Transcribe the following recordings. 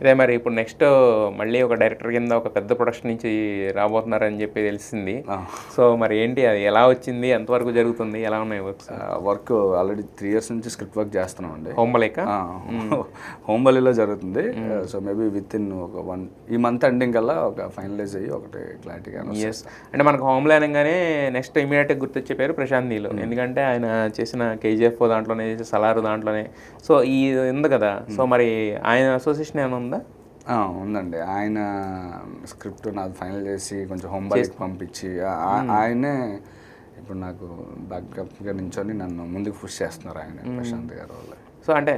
ఇదే మరి ఇప్పుడు నెక్స్ట్ మళ్ళీ ఒక డైరెక్టర్ కింద ఒక పెద్ద ప్రొడక్షన్ నుంచి రాబోతున్నారని చెప్పి తెలిసింది. సో మరి ఏంటి అది ఎలా వచ్చింది, ఎంతవరకు జరుగుతుంది, ఎలా ఉన్నాయి వర్క్స్? వర్క్ ఆల్రెడీ 3 years నుంచి స్క్రిప్ట్ వర్క్ చేస్తున్నాం అండి. హోంబలేక హోంబలిలో జరుగుతుంది. సో మేబీ విత్ ఇన్ ఒక ఈ మంత్ ఎండింగ్ కల్లా ఒక ఫైనలైజ్ అయ్యి ఒకటి క్లారిటీగా. అంటే మనకు హోమ్లే అనగానే నెక్స్ట్ ఇమీడియట్గా గుర్తొచ్చే పేరు ప్రశాంత్ నీల్. ఎందుకంటే ఆయన చేసిన KGF దాంట్లోనే, సలార్ దాంట్లోనే. సో ఈ ఉంది కదా, సో మరి ఆయన అసోసియేషన్ ఏమైనా ఉందా? ఉందండి. ఆయన స్క్రిప్ట్ నాకు ఫైనల్ చేసి కొంచెం హోంబలికి పంపించి ఆయనే ఇప్పుడు నాకు బ్యాక్అప్గా నించొని నన్ను ముందుకు పుష్ చేస్తున్నారు ఆయన, ప్రశాంత్ గారు వల్ల. సో అంటే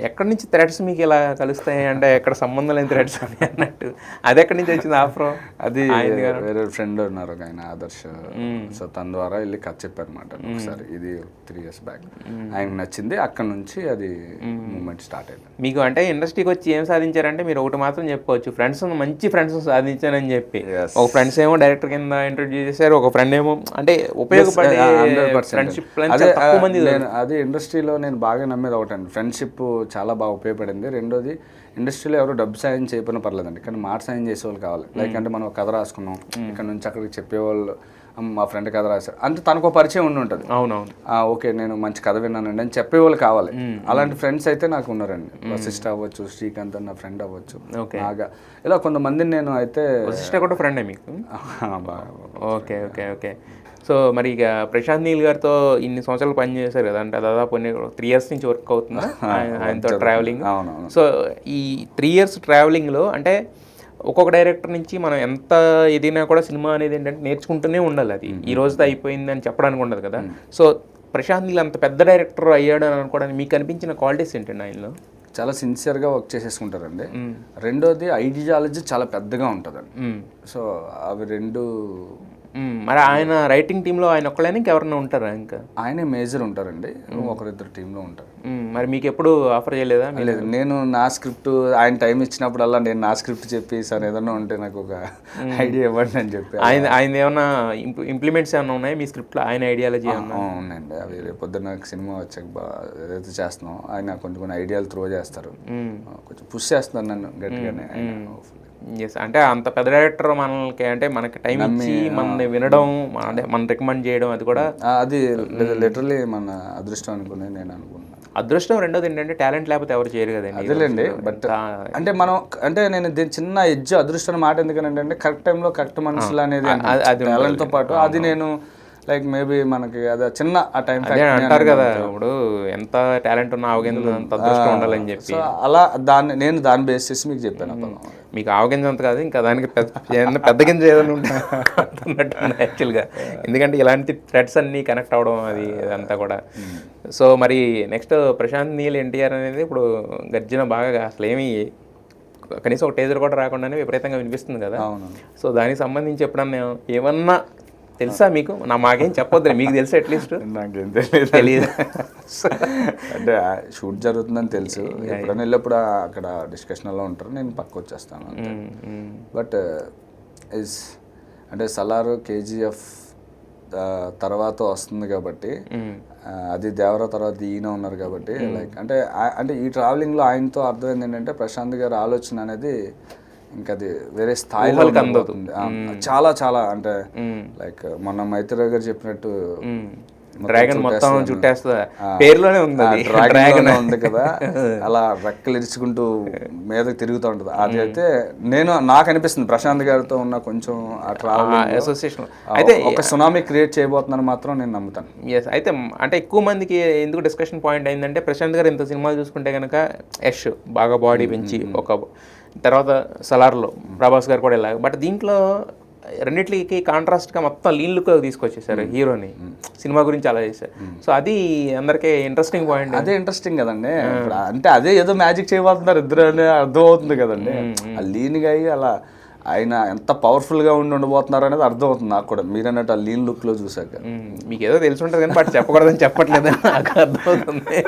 ఎక్కడి నుంచి థ్రెడ్స్ మీకు ఇలా కలుస్తాయి అంటే ఎక్కడ సంబంధం లేని థ్రెడ్స్ అని అన్నట్టు అది ఎక్కడి నుంచి వచ్చింది ఆఫర్? అది వేరే ఫ్రెండ్ ఉన్నారు ఒక ఆయన, ఆదర్శ్. సో తన ద్వారా వెళ్ళి కథ చెప్పారు అనమాట ఒకసారి, ఇది 3 years బ్యాక్. ఆయనకు నచ్చింది, అక్కడ నుంచి అది మూమెంట్ స్టార్ట్ అయింది. మీకు అంటే ఇండస్ట్రీకి వచ్చి ఏం సాధించారంటే మీరు ఒకటి మాత్రం చెప్పుకోవచ్చు, ఫ్రెండ్స్ మంచి ఫ్రెండ్స్ సాధించానని చెప్పి. ఒక ఫ్రెండ్స్ ఏమో డైరెక్టర్ కింద ఇంట్రొడ్యూస్ చేశారు, ఒక ఫ్రెండ్ ఏమో అంటే ఉపయోగపడే ఫ్రెండ్షిప్. అది ఇండస్ట్రీలో నేను బాగా నమ్మేది ఒకటండి, ఫ్రెండ్షిప్ చాలా బాగా ఉపయోగపడింది. రెండోది, ఇండస్ట్రీలో ఎవరు డబ్బు సాయం చేయకపోయినా పర్లేదండి, కానీ మాట సాయం చేసేవాళ్ళు కావాలి. లైక్ అంటే మనం కథ రాసుకున్నాం, ఇక్కడ నుంచి అక్కడికి చెప్పేవాళ్ళు, మా ఫ్రెండ్ కథ రాశారు అంటే తనకు పరిచయం ఉండి ఉంటుంది. అవునవును, ఓకే నేను మంచి కథ విన్నానండి అని చెప్పేవాళ్ళు కావాలి. అలాంటి ఫ్రెండ్స్ అయితే నాకు ఉన్నారండి. వశిష్ఠ అవ్వచ్చు, శ్రీకాంత్ నా ఫ్రెండ్ అవ్వచ్చు, నాగా, ఇలా కొంతమందిని నేను అయితే. వశిష్ఠ కూడా ఫ్రెండే మీకు? Okay okay okay. సో మరి ఇక ప్రశాంత్ నీల్ గారితో ఇన్ని సంవత్సరాలు పనిచేశారు కదా, అంటే దాదాపు 3 years నుంచి వర్క్ అవుతుందా ఆయనతో ట్రావెలింగ్? సో ఈ 3 years ట్రావెలింగ్లో అంటే ఒక్కొక్క డైరెక్టర్ నుంచి మనం ఎంత ఏదైనా కూడా సినిమా అనేది ఏంటంటే నేర్చుకుంటూనే ఉండాలి. అది ఈ రోజుతో అయిపోయింది అని చెప్పడానికి ఉండదు కదా. సో ప్రశాంత్ నీల్ అంత పెద్ద డైరెక్టర్ అయ్యాడు అని అనుకోవడానికి మీకు అనిపించిన క్వాలిటీస్ ఏంటండి ఆయనలో? చాలా సిన్సియర్గా వర్క్ చేసేసుకుంటారండి. రెండోది ఐడియాలజీ చాలా పెద్దగా ఉంటుందండి. సో అవి రెండు. మరి ఆయన రైటింగ్ టీంలో ఆయన ఒక్కలేని ఇంకెవరైనా ఉంటారా? ఇంకా ఆయనే మేజర్ ఉంటారండి, ఒకరిద్దరు టీంలో ఉంటారు. మరి మీకు ఎప్పుడు ఆఫర్ చేయలేదా? లేదు, నేను నా స్క్రిప్ట్ ఆయన టైం ఇచ్చినప్పుడల్లా నేను నా స్క్రిప్ట్ చెప్పి సార్ ఏదన్నా ఉంటే నాకు ఒక ఐడియా ఇవ్వండి అని చెప్పి. ఆయన ఏమన్నా ఇంప్లిమెంట్స్ ఏమన్నా ఉన్నాయి మీ స్క్రిప్ట్లో? ఆయన ఐడియాలజీ ఉన్నాయండి. అవి రేపు పొద్దున్న సినిమా వచ్చాక ఏదైతే చేస్తున్నాం ఆయన కొన్ని ఐడియాలు త్రో చేస్తారు, కొంచెం పుష్ చేస్తున్నారు నన్ను గట్టిగానే. అంటే అంత పెద్ద డైరెక్టర్ మనకి అంటే మనకి టైం ఇచ్చి మనల్ని వినడం, అంటే మనం రికమెండ్ చేయడం, అది కూడా అది లిటరలీ మన అదృష్టం అనుకునే నేను అనుకున్నాను. అదృష్టం. రెండోది ఏంటంటే టాలెంట్ లేకపోతే ఎవరు చేయరు కదండి. అదేలేండి, బట్ అంటే మనం అంటే నేను దీని చిన్న ఎడ్జ్ అదృష్టం మాట ఎందుకంటే కరెక్ట్ టైంలో కరెక్ట్ మనుషులు అనేది టాలెంట్తో పాటు అది నేను లైక్ మేబీ మనకి అదే చిన్న ఆ టైం అంటారు కదా, ఇప్పుడు ఎంత టాలెంట్ ఉన్నా అవగింజ అంత అదృష్టం ఉండాలని చెప్పి. అలా నేను దాన్ని బేస్ చేసి మీకు చెప్పాను. మీకు ఆవగింజ అంత కాదు, ఇంకా దానికి పెద్ద గింజ ఏదైనా ఉంటున్నట్టు యాక్చువల్గా. ఎందుకంటే ఇలాంటి థ్రెడ్స్ అన్నీ కనెక్ట్ అవ్వడం అది అంతా కూడా. సో మరి నెక్స్ట్ ప్రశాంత్ నీల్ ఎన్టీఆర్ అనేది ఇప్పుడు గర్జన బాగా అసలు ఏమి కనీసం ఒక టేజర్ కూడా రాకుండానే విపరీతంగా వినిపిస్తుంది కదా. సో దానికి సంబంధించి ఎప్పుడన్నా ఏమన్నా తెలుసా మీకు? మాకేం చెప్పొద్దు, మీకు తెలుసా? అట్లీస్ట్ నాకేం తెలియదు. అంటే షూట్ జరుగుతుందని తెలుసు, ఎప్పుడైనా వెళ్ళినప్పుడు అక్కడ డిస్కషన్లో ఉంటారు, నేను పక్క వచ్చేస్తాను. బట్ అంటే సలార్ KGF తర్వాత వస్తుంది కాబట్టి, అది దేవరా తర్వాత ఈయన ఉన్నారు కాబట్టి, లైక్ అంటే ఈ ట్రావెలింగ్లో ఆయనతో అర్థమైంది ఏంటంటే ప్రశాంత్ గారి ఆలోచన అనేది ఇంకా అది వేరే స్థాయిలో అందుతుంది. చాలా చాలా అంటే లైక్ మొన్న మైత్రి గారు చెప్పినట్టు డ్రాగన్ మొత్తం చుట్టేస్తుంది, పేరులోనే ఉంది, డ్రాగన్ ఉంది కదా, అలా రెక్కలు ఇరుచుకుంటూ మీదకి తిరుగుతూ ఉంటుంది. అది అయితే నాకు అనిపిస్తుంది ప్రశాంత్ గారితో ఉన్న కొంచెం ఆ ట్రావెల్ అసోసియేషన్ అయితే ఒక సునామీ క్రియేట్ చేయబోతున్నాను మాత్రం నేను నమ్ముతాను. ఎస్. అయితే అంటే ఎక్కువ మందికి ఎందుకు డిస్కషన్ పాయింట్ అయిందంటే ప్రశాంత్ గారు ఇంత సినిమాలు చూసుకుంటే కనుక యష్ బాగా బాడీ పెంచి, ఒక తర్వాత సలార్లో ప్రభాస్ గారు కూడా ఇలా, బట్ దీంట్లో రెండిట్లకి కాంట్రాస్ట్గా మొత్తం లీన్ లుక్ తీసుకొచ్చేసారు హీరోని, సినిమా గురించి అలా చేశారు. సో అది అందరికీ ఇంట్రెస్టింగ్ పాయింట్. అదే ఇంట్రెస్టింగ్ కదండి, అంటే అదే ఏదో మ్యాజిక్ చేయబోతున్నారు ఇద్దరు అని అర్థం అవుతుంది కదండి. ఆ లీన్గా అయ్యి అలా ఆయన ఎంత పవర్ఫుల్గా ఉండబోతున్నారు అనేది అర్థం అవుతుంది నాకు కూడా, మీరు అన్నట్టు ఆ లీన్ లుక్లో చూసాక. మీకు ఏదో తెలిసి ఉంటుంది కానీ బట్ చెప్పకూడదని చెప్పట్లేదని నాకు అర్థమవుతుంది.